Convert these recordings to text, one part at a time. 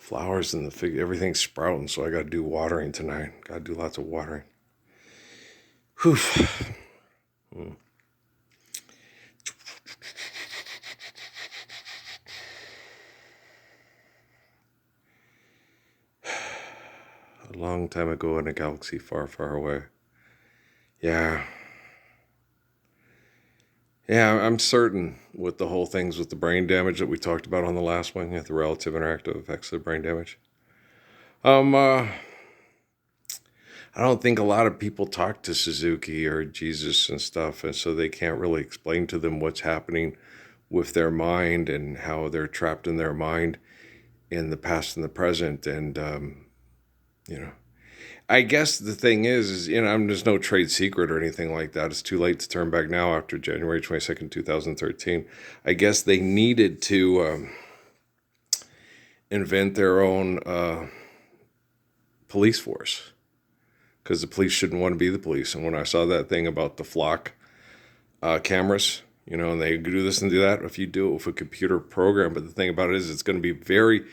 flowers and everything's sprouting, so I got to do watering tonight. Got to do lots of watering. Whew. A long time ago in a galaxy far, far away. Yeah. Yeah, I'm certain with the whole things with the brain damage that we talked about on the last one, the relative interactive effects of brain damage. I don't think a lot of people talk to Suzuki or Jesus and stuff, and so they can't really explain to them what's happening with their mind and how they're trapped in their mind in the past and the present. And, I guess the thing is, there's no trade secret or anything like that. It's too late to turn back now after January 22nd, 2013. I guess they needed to invent their own police force because the police shouldn't want to be the police. And when I saw that thing about the flock cameras, and they do this and do that, if you do it with a computer program, but the thing about it is it's going to be very...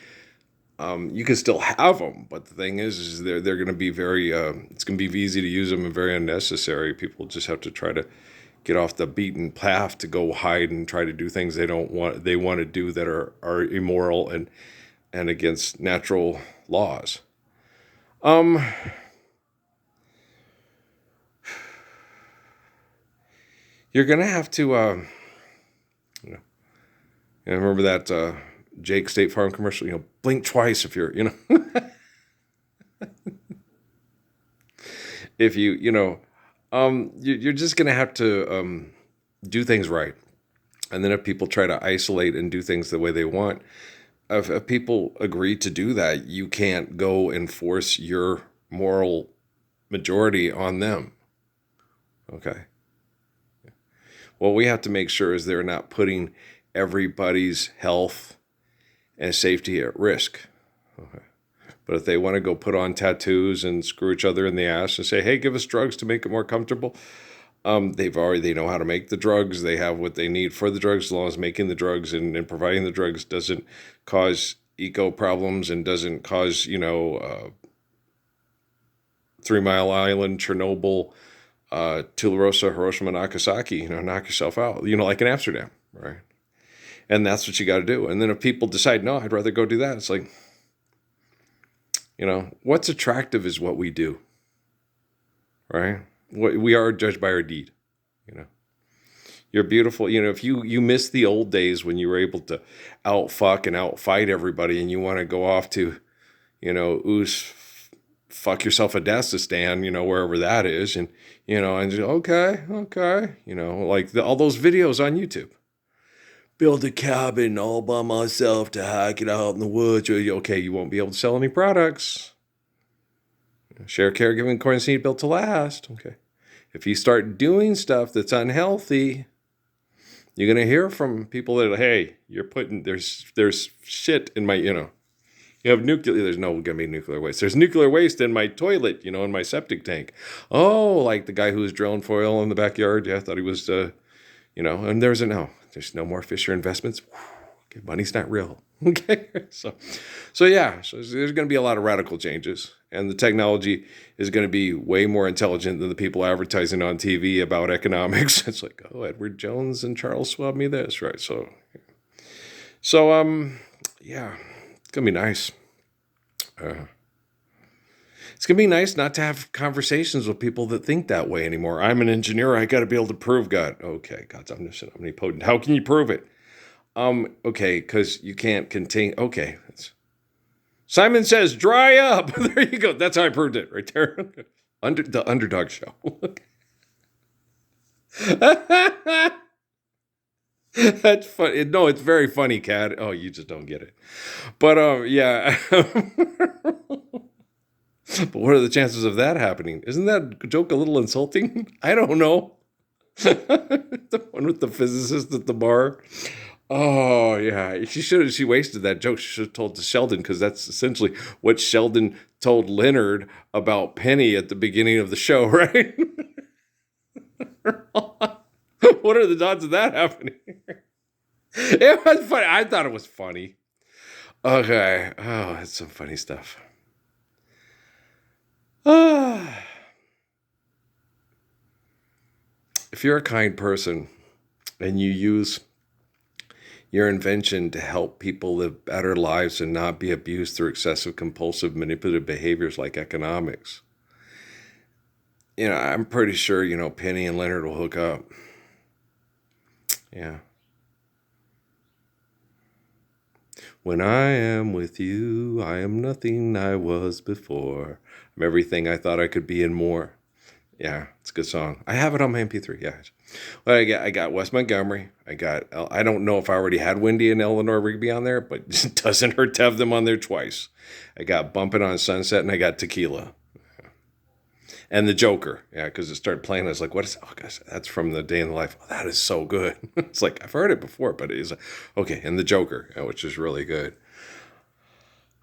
you can still have them, but the thing is they're going to be very, it's going to be easy to use them and very unnecessary. People just have to try to get off the beaten path to go hide and try to do things they want to do that are immoral and against natural laws. You're going to have to, remember that, Jake State Farm commercial, blink twice if you're, if you're just going to have to do things right. And then if people try to isolate and do things the way they want, if people agree to do that, you can't go and force your moral majority on them. Okay. What we have to make sure is they're not putting everybody's health and safety at risk. Okay. But if they want to go put on tattoos and screw each other in the ass and say, hey, give us drugs to make it more comfortable, they know how to make the drugs. They have what they need for the drugs, as long as making the drugs and providing the drugs doesn't cause eco problems and doesn't cause, 3 Mile Island, Chernobyl, Tularosa, Hiroshima, Nagasaki, knock yourself out, like in Amsterdam, right? And that's what you got to do. And then if people decide, no, I'd rather go do that, it's like, what's attractive is what we do, right? We are judged by our deed, You're beautiful. If you miss the old days when you were able to outfuck and outfight everybody and you want to go off to, fuck yourself a Dastistan, wherever that is. And, and just, okay. Like all those videos on YouTube. Build a cabin all by myself to hack it out in the woods. Okay, you won't be able to sell any products. Share caregiving quarantine built to last. Okay. If you start doing stuff that's unhealthy, you're going to hear from people that, hey, there's shit in my, you have nuclear, there's no going to be nuclear waste. There's nuclear waste in my toilet, in my septic tank. Oh, like the guy who was drilling for oil in the backyard. Yeah, I thought he was, and there's no more Fisher investments. Okay, money's not real. Okay. So there's going to be a lot of radical changes, and the technology is going to be way more intelligent than the people advertising on TV about economics. It's like, oh, Edward Jones and Charles Schwab me this, right? So, yeah, it's going to be nice. It's going to be nice not to have conversations with people that think that way anymore. I'm an engineer. I got to be able to prove God. Okay, God's omniscient, omnipotent. How can you prove it? Okay, because you can't contain. Okay. Simon Says, dry up. There you go. That's how I proved it right there. The Underdog Show. That's funny. No, it's very funny, Cat. Oh, you just don't get it. But, yeah. But what are the chances of that happening? Isn't that joke a little insulting? I don't know. The one with the physicist at the bar. Oh, yeah. She wasted that joke. She should have told to Sheldon, because that's essentially what Sheldon told Leonard about Penny at the beginning of the show, right? What are the odds of that happening? It was funny. I thought it was funny. Okay. Oh, it's some funny stuff. Ah. If you're a kind person and you use your invention to help people live better lives and not be abused through excessive, compulsive, manipulative behaviors like economics, I'm pretty sure, Penny and Leonard will hook up. Yeah. When I am with you, I am nothing I was before. I'm everything I thought I could be and more. Yeah, it's a good song. I have it on my MP3. Yeah. Well, I got Wes Montgomery. I don't know if I already had Wendy and Eleanor Rigby on there, but it doesn't hurt to have them on there twice. I got Bumpin' on Sunset, and I got Tequila. And the Joker. Yeah, because it started playing. I was like, what is, oh gosh, that's from the Day in the Life. Oh, that is so good. It's like, I've heard it before, but it is, okay. And the Joker, which is really good.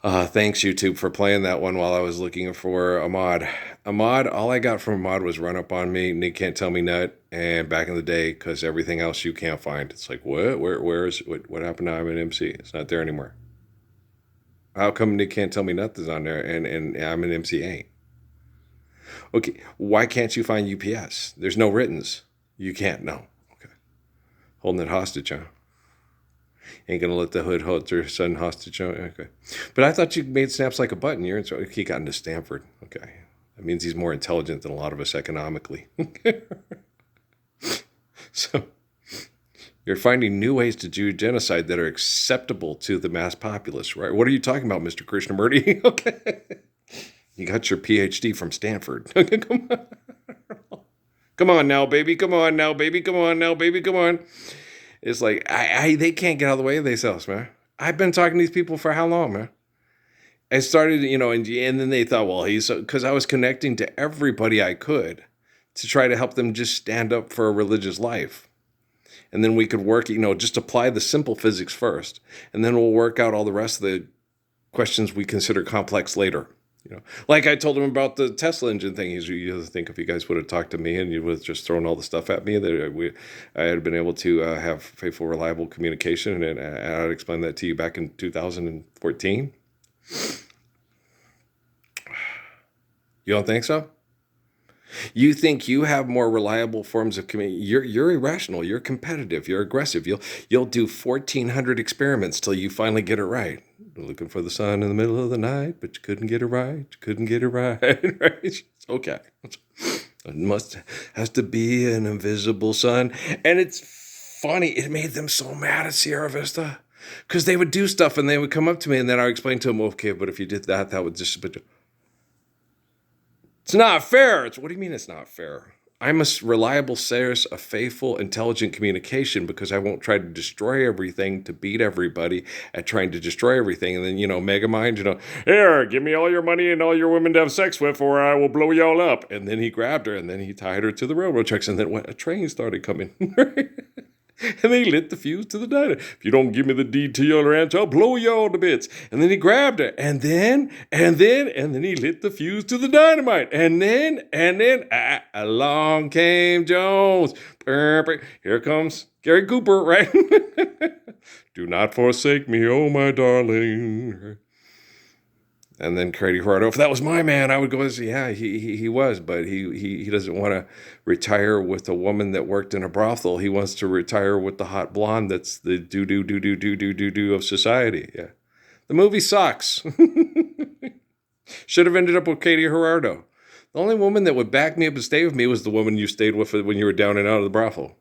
Thanks, YouTube, for playing that one while I was looking for Ahmad. Ahmad, all I got from Ahmad was Run Up On Me, Nick Can't Tell Me Nut, and Back in the Day, because everything else you can't find. It's like, what? What happened to I'm an MC? It's not there anymore. How come Nick Can't Tell Me Nothing's on there and I'm an MC ain't? Okay, why can't you find UPS? There's no writtens. You can't, no. Okay. Holding it hostage, huh? Ain't gonna let the hood hold her son hostage. Okay. But I thought you made snaps like a button. He got into Stanford. Okay. That means he's more intelligent than a lot of us economically. So you're finding new ways to do genocide that are acceptable to the mass populace, right? What are you talking about, Mr. Krishnamurti? Okay. You got your PhD from Stanford. Come on. Come on now, baby. Come on now, baby. Come on now, baby. Come on. It's like, they can't get out of the way of themselves, man. I've been talking to these people for how long, man? I started, and then they thought, well, because I was connecting to everybody I could to try to help them just stand up for a religious life. And then we could work, just apply the simple physics first. And then we'll work out all the rest of the questions we consider complex later. Like I told him about the Tesla engine thing. You think if you guys would have talked to me and you would have just thrown all the stuff at me, that I had been able to have faithful, reliable communication, and I'd explain that to you back in 2014. You don't think so? You think you have more reliable forms of communication? You're irrational. You're competitive. You're aggressive. You'll do 1,400 experiments till you finally get it right. Looking for the sun in the middle of the night, but you couldn't get it right. You couldn't get it right. Right? Okay. It has to be an invisible sun. And it's funny. It made them so mad at Sierra Vista because they would do stuff and they would come up to me and then I would explain to them, okay, but if you did that, that would just. It's not fair. What do you mean it's not fair? I'm a reliable source of faithful, intelligent communication because I won't try to destroy everything to beat everybody at trying to destroy everything. And then, Megamind, here, give me all your money and all your women to have sex with or I will blow you all up. And then he grabbed her and then he tied her to the railroad tracks and then a train started coming. And they lit the fuse to the dynamite. If you don't give me the deed to your ranch, I'll blow you all to bits. And then he grabbed it. And then he lit the fuse to the dynamite. And then, along came Jones. Here comes Gary Cooper, right? Do not forsake me, oh my darling. And then Grady Gerardo, if that was my man, I would go, yeah, he was, but he doesn't want to retire with a woman that worked in a brothel. He wants to retire with the hot blonde that's the do of society. Yeah. The movie sucks. Should have ended up with Katie Gerardo. The only woman that would back me up and stay with me was the woman you stayed with when you were down and out of the brothel.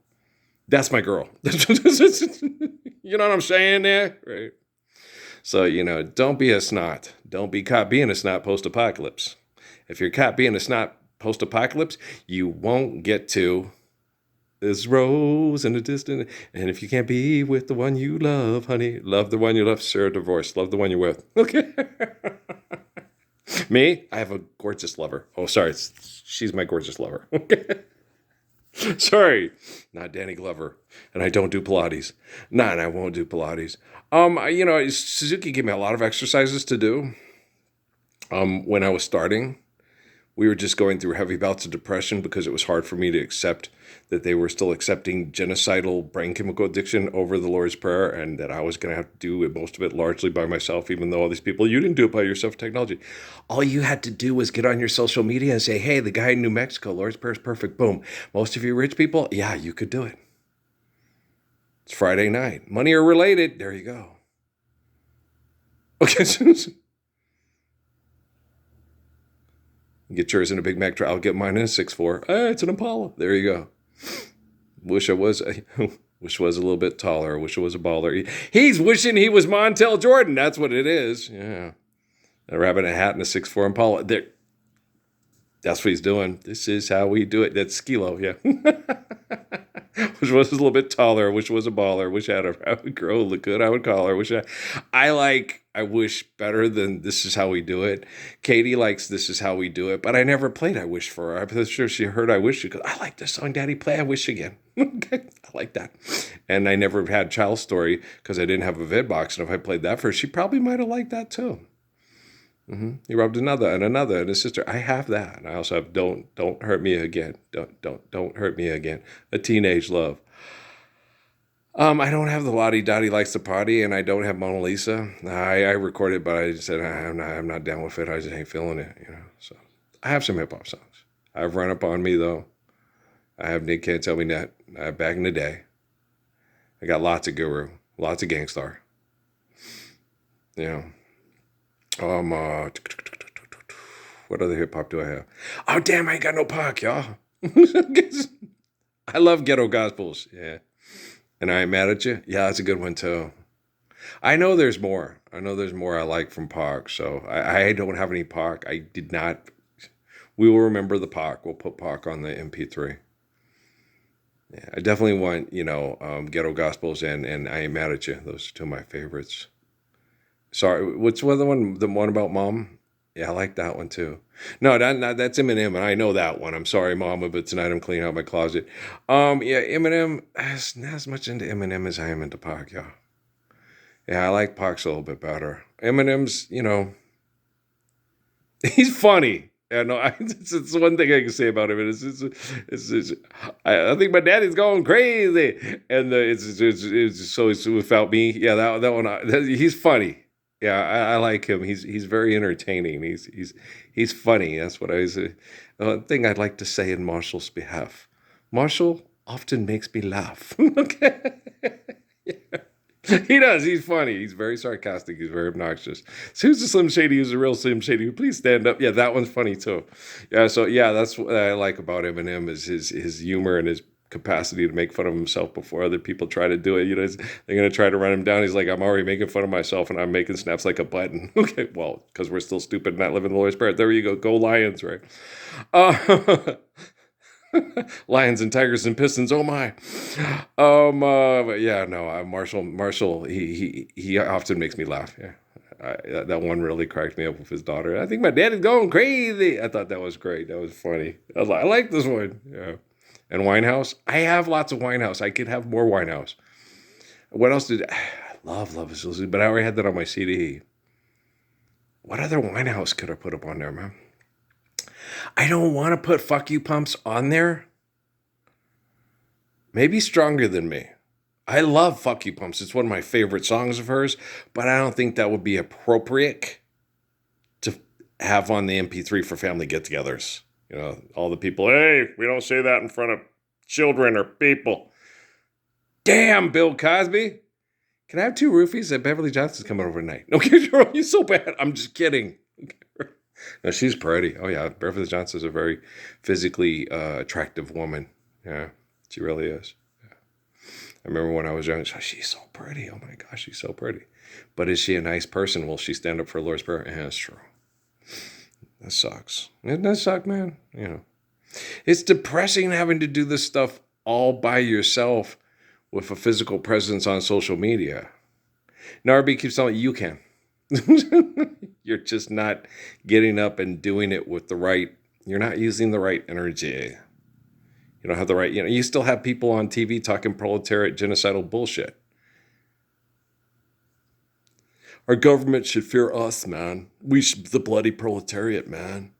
That's my girl. You know what I'm saying there? Right. So, don't be a snot. Don't be caught being a snot post-apocalypse. If you're caught being a snot post-apocalypse, you won't get to this rose in the distance. And if you can't be with the one you love, honey, love the one you love. Sure, divorce. Love the one you're with. Okay. Me, I have a gorgeous lover. Oh, sorry. She's my gorgeous lover. Okay. Sorry, not Danny Glover. And I don't do Pilates. No, and I won't do Pilates. Suzuki gave me a lot of exercises to do when I was starting We were just going through heavy bouts of depression because it was hard for me to accept that they were still accepting genocidal brain chemical addiction over the Lord's Prayer, and that I was going to have to do most of it largely by myself, even though all these people, you didn't do it by yourself, technology. All you had to do was get on your social media and say, hey, the guy in New Mexico, Lord's Prayer is perfect. Boom. Most of you rich people, yeah, you could do it. It's Friday night. Money are related. There you go. Okay. Get yours in a Big Mac truck. I'll get mine in a 6'4". It's an Impala. There you go. Wish I was a little bit taller. Wish I was a baller. He's wishing he was Montel Jordan. That's what it is. Yeah. A rabbit in a hat and a 6'4" Impala. There. That's what he's doing. This is how we do it. That's Skilo, yeah. Wish I was a little bit taller. Wish I was a baller. Wish I would grow, look good. I would call her. I wish better than This Is How We Do It. Katie likes This Is How We Do It, but I never played I Wish for her. I'm sure she heard I Wish. She goes, I like this song, Daddy. Play I Wish again. Okay, I like that. And I never had Child Story because I didn't have a vid box. And if I played that for her, she probably might have liked that too. He rubbed another and his sister. I have that. And I also have Don't Hurt Me Again. Don't Hurt Me Again. A Teenage Love. I don't have the Lottie Dottie Likes to Party, and I don't have Mona Lisa. I recorded, but I said I'm not down with it. I just ain't feeling it, So I have some hip hop songs. I have Run Up On Me though. I have Nick Can't Tell Me That. I have Back in the Day. I got lots of Guru, lots of Gangstar. What other hip hop do I have? Oh damn, I ain't got no Pac, y'all. I love ghetto gospels, yeah. And I Ain't Mad at You. Yeah, that's a good one too. I know there's more. I like from Pac. So I don't have any Pac. I did not. We will remember the Pac. We'll put Pac on the MP3. Yeah, I definitely want ghetto gospels and I Ain't Mad at You. Those are two of my favorites. Sorry, what's the one? The one about mom? Yeah, I like that one too. No, that's Eminem, and I know that one. I'm sorry, Mama, but tonight I'm cleaning out my closet. Yeah, Eminem. Not as much into Eminem as I am into Pac. Yeah, I like Pac's a little bit better. Eminem's, he's funny. Yeah, no, it's one thing I can say about him. I think my daddy's going crazy, and it's so it's Without Me. Yeah, that one. He's funny. Yeah, I like him. He's very entertaining. He's funny. That's what I was. One thing I'd like to say in Marshall's behalf. Marshall often makes me laugh. Okay. Yeah. He does. He's funny. He's very sarcastic. He's very obnoxious. So who's the Slim Shady? Who's the real Slim Shady? Please stand up. Yeah, that one's funny too. Yeah. So yeah, that's what I like about Eminem is his humor and his capacity to make fun of himself before other people try to do it. They're going to try to run him down. He's like, I'm already making fun of myself and I'm making snaps like a button. Okay, well, because we're still stupid and not living the Lord's Prayer. There you go. Go Lions, right? Lions and Tigers and Pistons. Oh my. But yeah, no. Marshall. He often makes me laugh. Yeah. That one really cracked me up with his daughter. I think my daddy's going crazy. I thought that was great. That was funny. I like this one. Yeah. And Winehouse. I have lots of Winehouse. I could have more Winehouse. What else did I love Is Lucy, but I already had that on my CD. What other Winehouse could I put up on there, man? I don't want to put Fuck You Pumps on there. Maybe Stronger Than Me. I love Fuck You Pumps. It's one of my favorite songs of hers, but I don't think that would be appropriate to have on the MP3 for family get-togethers. All the people, hey, we don't say that in front of children or people. Damn, Bill Cosby. Can I have 2 roofies? Beverly Johnson's coming over tonight. Okay, girl, you're so bad. I'm just kidding. No, she's pretty. Oh, yeah. Beverly Johnson's a very physically attractive woman. Yeah, she really is. Yeah. I remember when I was young, she's so pretty. Oh, my gosh, she's so pretty. But is she a nice person? Will she stand up for Lord's Prayer? Yeah, that's true. That sucks. It does suck, man. It's depressing having to do this stuff all by yourself with a physical presence on social media. Narby keeps telling you can. You're just not getting up and doing it with you're not using the right energy. You don't have the right, you still have people on TV talking proletariat genocidal bullshit. Our government should fear us, man. We should the bloody proletariat, man.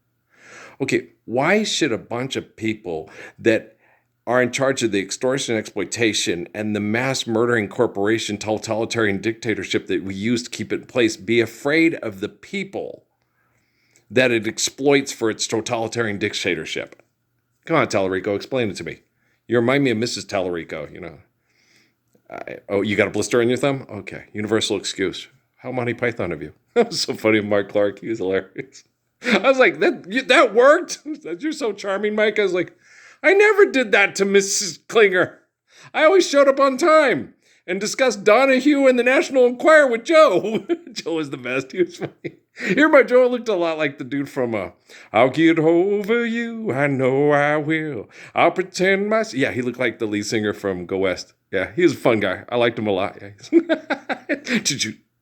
Okay, why should a bunch of people that are in charge of the extortion, exploitation, and the mass murdering corporation totalitarian dictatorship that we use to keep it in place be afraid of the people that it exploits for its totalitarian dictatorship? Come on, Tallarico, explain it to me. You remind me of Mrs. Tallarico, you know. Oh, you got a blister on your thumb? Okay, universal excuse. How Monty Python of you? That was so funny, Mark Clark. He was hilarious. I was like, that worked? You're so charming, Mike. I was like, I never did that to Mrs. Klinger. I always showed up on time and discussed Donahue and the National Enquirer with Joe. Joe was the best. He was funny. Here, my Joe looked a lot like the dude from I'll get over you. I know I will. I'll pretend Yeah, he looked like the lead singer from Go West. Yeah, he was a fun guy. I liked him a lot. Yeah.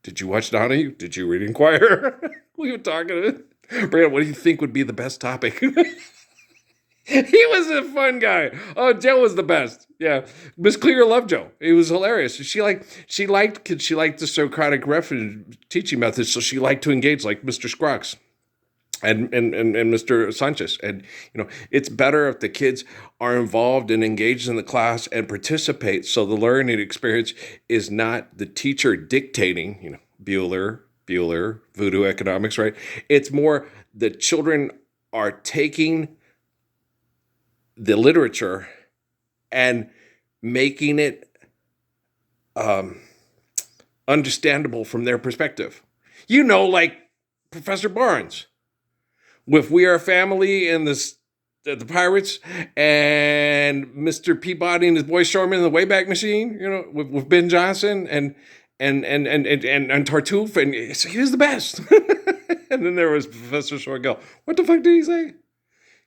Did you watch Donahue? Did you read Enquirer? We were talking to it. Brandon, what do you think would be the best topic? He was a fun guy. Oh, Joe was the best. Yeah. Miss Clear loved Joe. He was hilarious. She liked the Socratic refuge teaching methods, so she liked to engage like Mr. Scruggs and Mr. Sanchez. And, you know, it's better if the kids are involved and engaged in the class and participate. So the learning experience is not the teacher dictating, you know, Bueller, voodoo economics, right? It's more the children are taking the literature and making it understandable from their perspective. You know, like Professor Barnes with We Are Family and the Pirates and Mr. Peabody and his boy Shorman in the Wayback Machine, you know, with Ben Johnson and Tartuffe, and he was the best. And then there was Professor Schorgel. What the fuck did he say?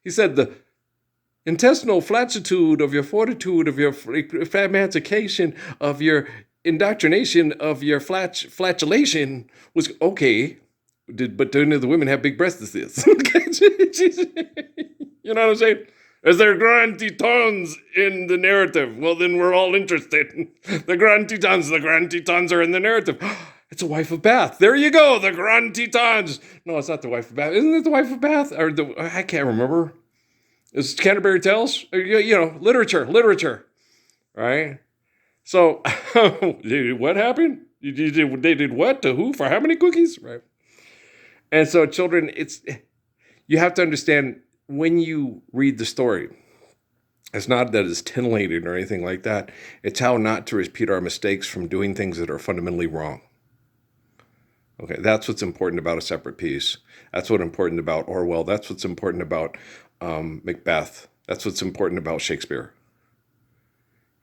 He said the intestinal flaccitude of your fortitude, of your fragmentation, of your indoctrination, of your flatulation was okay. But don't the women have big breasts? You know what I'm saying? Is there grand titans in the narrative? Well, then we're all interested. The grand titans are in the narrative. It's a wife of Bath. There you go, the grand titans. No, it's not the wife of Bath. Isn't it the wife of Bath? I can't remember. It's Canterbury Tales. You know, literature, right? So, what happened? They did what to who for how many cookies, right? And so, children, you have to understand when you read the story. It's not that it's titillating or anything like that. It's how not to repeat our mistakes from doing things that are fundamentally wrong. Okay, that's what's important about A Separate Piece. That's what's important about Orwell. That's what's important about Macbeth. That's what's important about Shakespeare.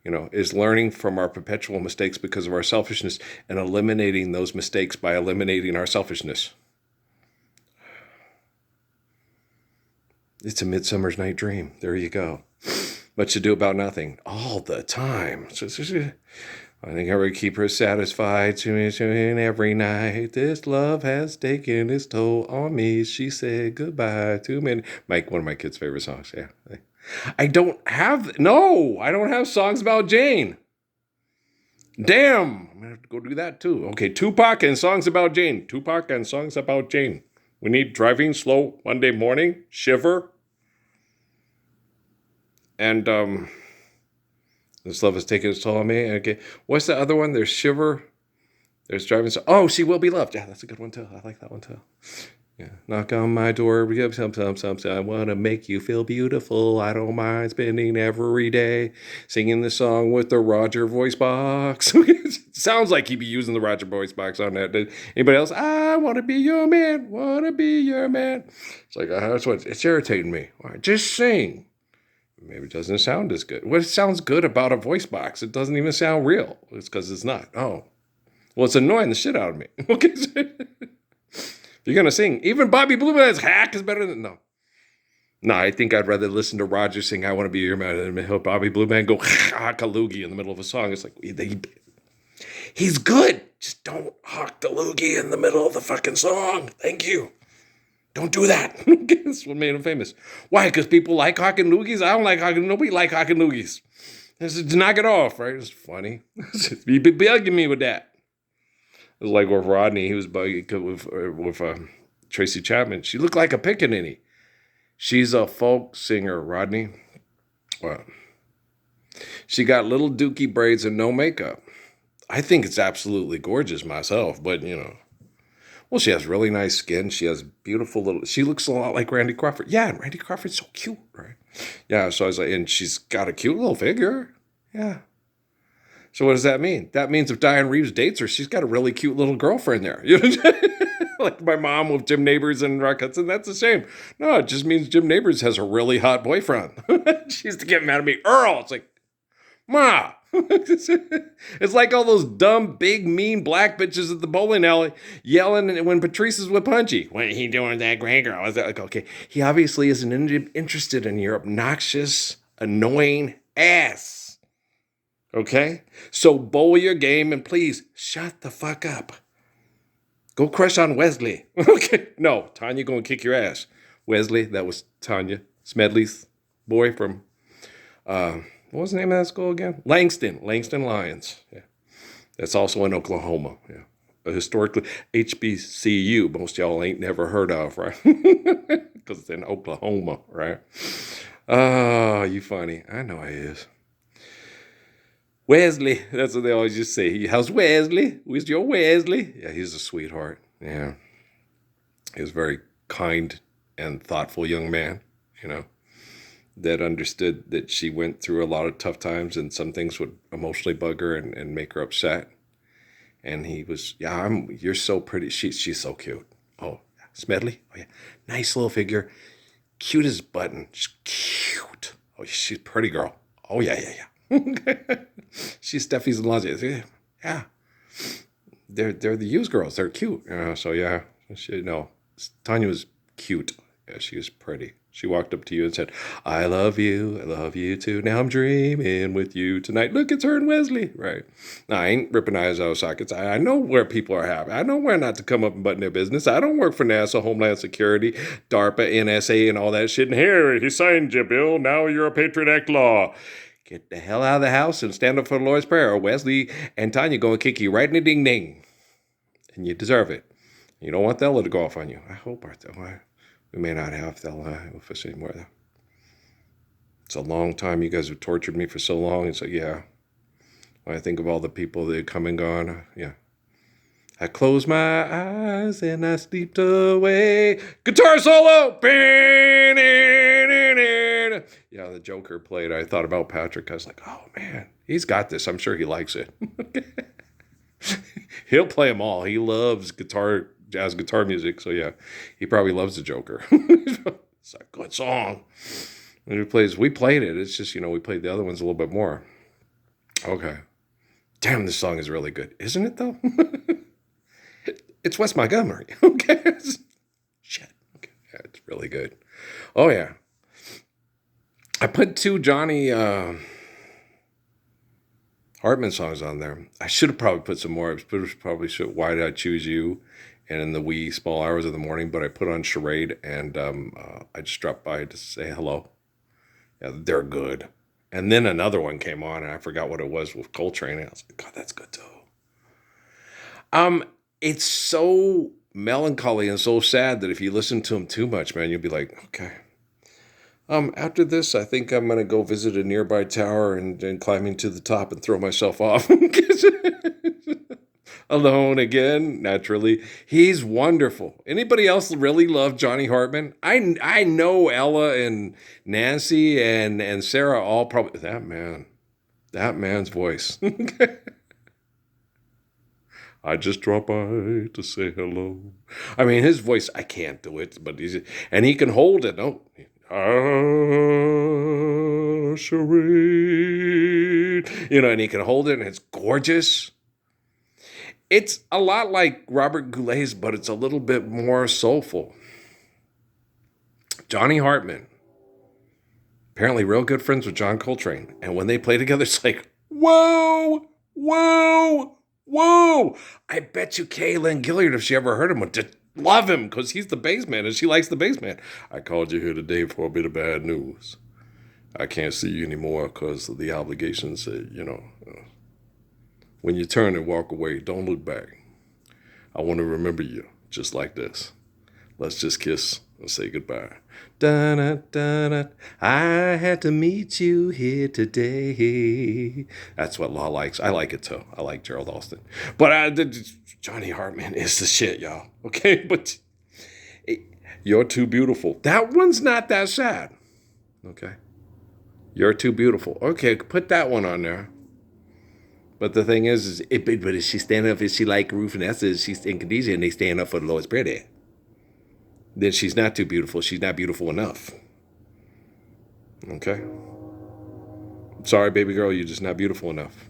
You know, is learning from our perpetual mistakes because of our selfishness and eliminating those mistakes by eliminating our selfishness. It's a Midsummer's Night Dream. There you go. Much to do about nothing all the time. I think I would keep her satisfied every night. This love has taken its toll on me. She said goodbye to me. Mike, one of my kids' favorite songs. Yeah. I don't have songs about Jane. Damn. I'm going to have to go do that too. Okay, Tupac and songs about Jane. Tupac and songs about Jane. We need Driving Slow Monday Morning, Shiver. And This Love Has Taken Its Toll on Me. Okay, what's the other one? There's Shiver. There's Driving Slow. Oh, She Will Be Loved. Yeah, that's a good one too. I like that one too. Yeah. Knock on my door. I want to make you feel beautiful. I don't mind spending every day singing the song with the Roger voice box. It sounds like he'd be using the Roger voice box on that. Anybody else? I want to be your man. Want to be your man. It's like, that's what it's irritating me. All right, just sing. Maybe it doesn't sound as good. What sounds good about a voice box? It doesn't even sound real. It's because it's not. Oh. Well, it's annoying the shit out of me. Okay. If you're going to sing, even Bobby Blue Man's hack is better than, no. No, I think I'd rather listen to Roger sing I Want to Be Your Man than hear Bobby Blue Man go hawk a loogie in the middle of a song. It's like, he's good. Just don't hawk the loogie in the middle of the fucking song. Thank you. Don't do that. That's what made him famous. Why? Because people like hawking loogies? I don't like hawking. Nobody like hawking loogies. Just knock it off, right? It's funny. You be bugging me with that. It was like with Rodney, he was bugging with Tracy Chapman. She looked like a pickaninny. She's a folk singer, Rodney. Well, she got little dookie braids and no makeup. I think it's absolutely gorgeous myself, but well, she has really nice skin. She has beautiful little. She looks a lot like Randy Crawford. Yeah, and Randy Crawford's so cute, right? Yeah, so I was like, and she's got a cute little figure. Yeah. So what does that mean? That means if Diane Reeves dates her, she's got a really cute little girlfriend there. Like my mom with Jim Nabors and Rock Hudson. That's a shame. No, it just means Jim Nabors has a really hot boyfriend. She used to get mad at me, Earl. It's like, Ma. It's like all those dumb, big, mean black bitches at the bowling alley yelling when Patrice is with Punchy. What are he doing with that gray girl? I was like, okay, he obviously isn't interested in your obnoxious, annoying ass. Okay? So bowl your game and please shut the fuck up. Go crush on Wesley. Okay? No, Tanya gonna kick your ass. Wesley, that was Tanya Smedley's boy from what was the name of that school again? Langston Lions. Yeah. That's also in Oklahoma. Yeah. Historically, HBCU, most y'all ain't never heard of, right? Because it's in Oklahoma, right? Oh, you funny. I know he is. Wesley, that's what they always just say. How's Wesley? Where's your Wesley? Yeah, he's a sweetheart. Yeah. He's a very kind and thoughtful young man, that understood that she went through a lot of tough times and some things would emotionally bug her and make her upset. And he was, you're so pretty. She's so cute. Oh, Smedley? Oh, yeah. Nice little figure. Cute as a button. She's cute. Oh, she's a pretty girl. Oh, yeah. She's Steffi's and Laje. Yeah. They're the used girls. They're cute. So, yeah. Tanya was cute. Yeah, she was pretty. She walked up to you and said, I love you too. Now I'm dreaming with you tonight. Look, it's her and Wesley. Right. Now, I ain't ripping eyes out of sockets. I know where people are happy. I know where not to come up and button their business. I don't work for NASA, Homeland Security, DARPA, NSA, and all that shit. And here, he signed you, Bill. Now you're a Patriot Act law. Get the hell out of the house and stand up for the Lord's Prayer. Wesley and Tanya going to kick you right in the ding-ding. And you deserve it. You don't want Ella to go off on you. I hope we may not have Ella with us anymore, though. It's a long time. You guys have tortured me for so long. It's like, yeah. When I think of all the people that have come and gone, yeah. I closed my eyes and I slept away. Guitar solo! Yeah, the Joker played. I thought about Patrick. I was like, oh, man, he's got this. I'm sure he likes it. He'll play them all. He loves jazz guitar music. So, yeah, he probably loves the Joker. It's a good song. And we played it. It's just, we played the other ones a little bit more. Okay. Damn, this song is really good. Isn't it, though? It's Wes Montgomery. Okay. Shit. Okay. Yeah, it's really good. Oh, yeah. I put 2 Johnny Hartman songs on there. I should have probably put some more. Why Did I Choose You? And in the wee small hours of the morning. But I put on Charade, and I just dropped by to say hello. Yeah, they're good. And then another one came on, and I forgot what it was with Coltrane. And I was like, God, that's good too. It's so melancholy and so sad that if you listen to them too much, man, you'll be like, okay. After this, I think I'm going to go visit a nearby tower and climbing to the top and throw myself off. Alone again, naturally. He's wonderful. Anybody else really love Johnny Hartman? I know Ella and Nancy and Sarah all probably... That man's voice. I just dropped by to say hello. I mean, his voice, I can't do it, but he can hold it. Oh, charade. And he can hold it, and it's gorgeous. It's a lot like Robert Goulet's, but it's a little bit more soulful. Johnny Hartman, apparently real good friends with John Coltrane. And when they play together, it's like, whoa. I bet you Kaylin Gilliard, if she ever heard him, would just love him because he's the bass man and she likes the bass man. I called you here today for a bit of bad news. I can't see you anymore because of the obligations that, when you turn and walk away, don't look back. I want to remember you just like this. Let's just kiss We'll say goodbye. Da-na-da-na. I had to meet you here today. That's what Law likes. I like it too. I like Gerald Alston. But Johnny Hartman is the shit, y'all. Okay? But you're too beautiful. That one's not that sad. Okay? You're too beautiful. Okay, put that one on there. But the thing is but is she standing up? Is she like Ruth and Esther? Is she in Khadijah and they stand up for the Lord's Prayer? Then she's not too beautiful. She's not beautiful enough. Okay? Sorry, baby girl, you're just not beautiful enough.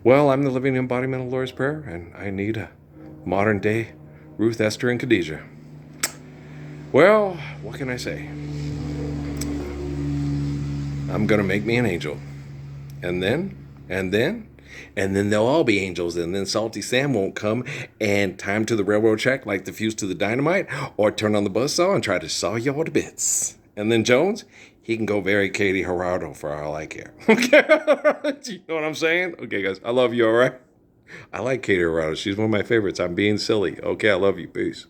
Well, I'm the living embodiment of the Lord's Prayer, and I need a modern day Ruth, Esther, and Khadijah. Well, what can I say? I'm going to make me an angel. And then they'll all be angels, and then Salty Sam won't come and tie him to the railroad track like the fuse to the dynamite, or turn on the buzzsaw and try to saw you all to bits. And then Jones, he can go very Katie Gerardo for all I care. Okay? You know what I'm saying? Okay, guys, I love you, all right? I like Katie Gerardo. She's one of my favorites. I'm being silly. Okay, I love you. Peace.